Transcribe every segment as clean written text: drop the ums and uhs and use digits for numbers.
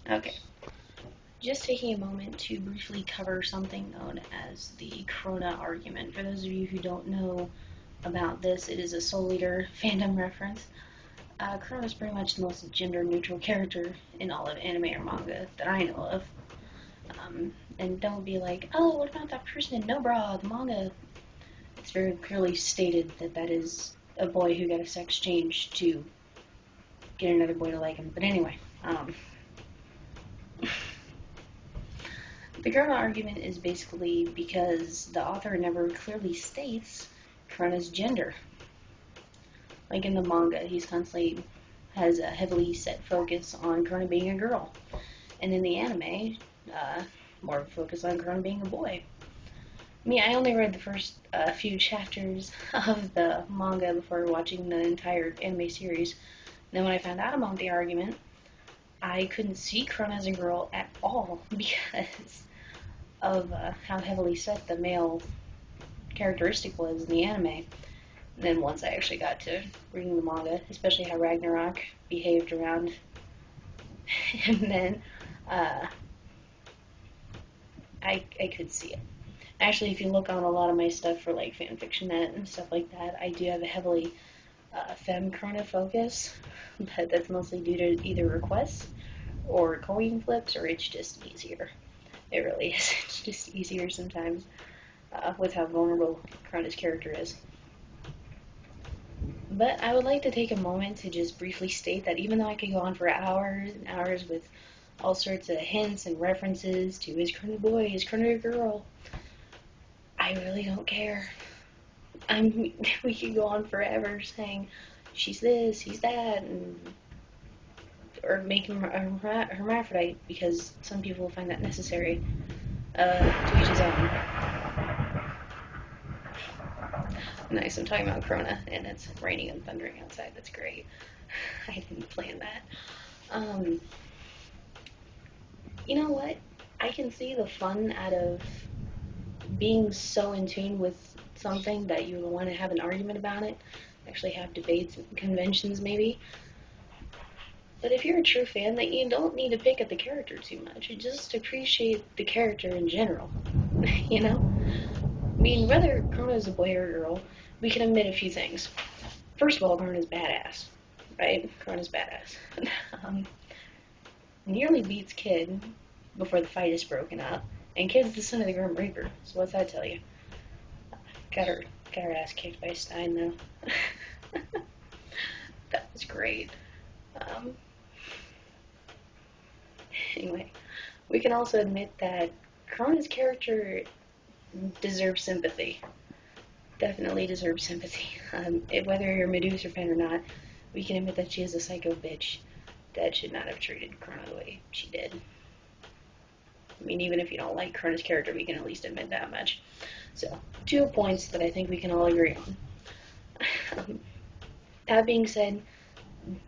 Okay. Just taking a moment to briefly cover something known as the Crona argument. For those of you who don't know about this, it is a Soul Eater fandom reference. Crona is pretty much the most gender-neutral character in all of anime or manga that I know of. And don't be like, oh, what about that person in No Bra, the manga? It's very clearly stated that that is a boy who got a sex change to get another boy to like him. But anyway, the Crona argument is basically because the author never clearly states Crona's gender. Like in the manga, he's constantly has a heavily set focus on Crona being a girl. And in the anime, more focus on Crona being a boy. I only read the first few chapters of the manga before watching the entire anime series. Then when I found out about the argument, I couldn't see Crona as a girl at all because of how heavily set the male characteristic was in the anime. And then once I actually got to reading the manga, especially how Ragnarok behaved around him then, I could see it. Actually, if you look on a lot of my stuff for like fanfiction.net and stuff like that, I do have a heavily femme Crona focus, but that's mostly due to either requests or coin flips, or it's just easier. It really is. It's just easier sometimes with how vulnerable Crona's character is. But I would like to take a moment to just briefly state that even though I could go on for hours and hours with all sorts of hints and references to is Crona a boy, is Crona a girl, I really don't care. We could go on forever saying she's this, he's that, and or make him a hermaphrodite because some people find that necessary. To each his own. Nice, I'm talking about Crona, and it's raining and thundering outside. That's great. I didn't plan that. You know what? I can see the fun out of being so in tune with something that you want to have an argument about it, actually have debates and conventions maybe. But if you're a true fan, that you don't need to pick at the character too much. You just appreciate the character in general. You know? I mean, whether Crona is a boy or a girl, we can admit a few things. First of all, Crona's badass, right? Crona's badass. um, Nearly beats Kid before the fight is broken up, and Kid's the son of the Grim Reaper. So what's that tell you? Got her, got her ass kicked by Stein though. That was great. Um, anyway, we can also admit that Crona's character deserves sympathy. Definitely deserves sympathy. Whether you're a Medusa fan or not, we can admit that she is a psycho bitch that should not have treated Crona the way she did. I mean, even if you don't like Crona's character, we can at least admit that much. So, 2 points that I think we can all agree on. That being said,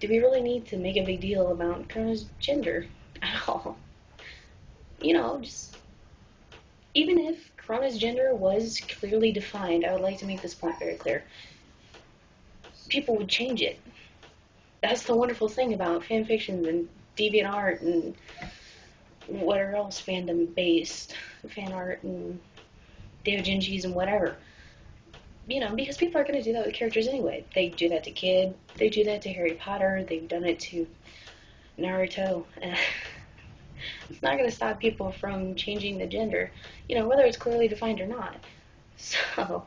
do we really need to make a big deal about Crona's gender at all? Just even if Crona's gender was clearly defined, I would like to make this point very clear. People would change it. That's the wonderful thing about fanfictions and DeviantArt and whatever else fandom based fan art and doujinshis and whatever. Because people are going to do that with characters anyway. They do that to Kid. They do that to Harry Potter. They've done it to Naruto. It's not going to stop people from changing the gender, whether it's clearly defined or not. So,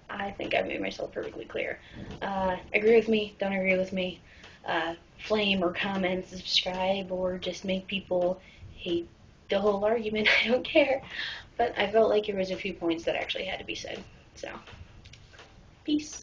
I think I made myself perfectly clear. Agree with me, don't agree with me. Flame or comment, subscribe, or just make people hate the whole argument. I don't care. But I felt like there was a few points that actually had to be said. So, peace.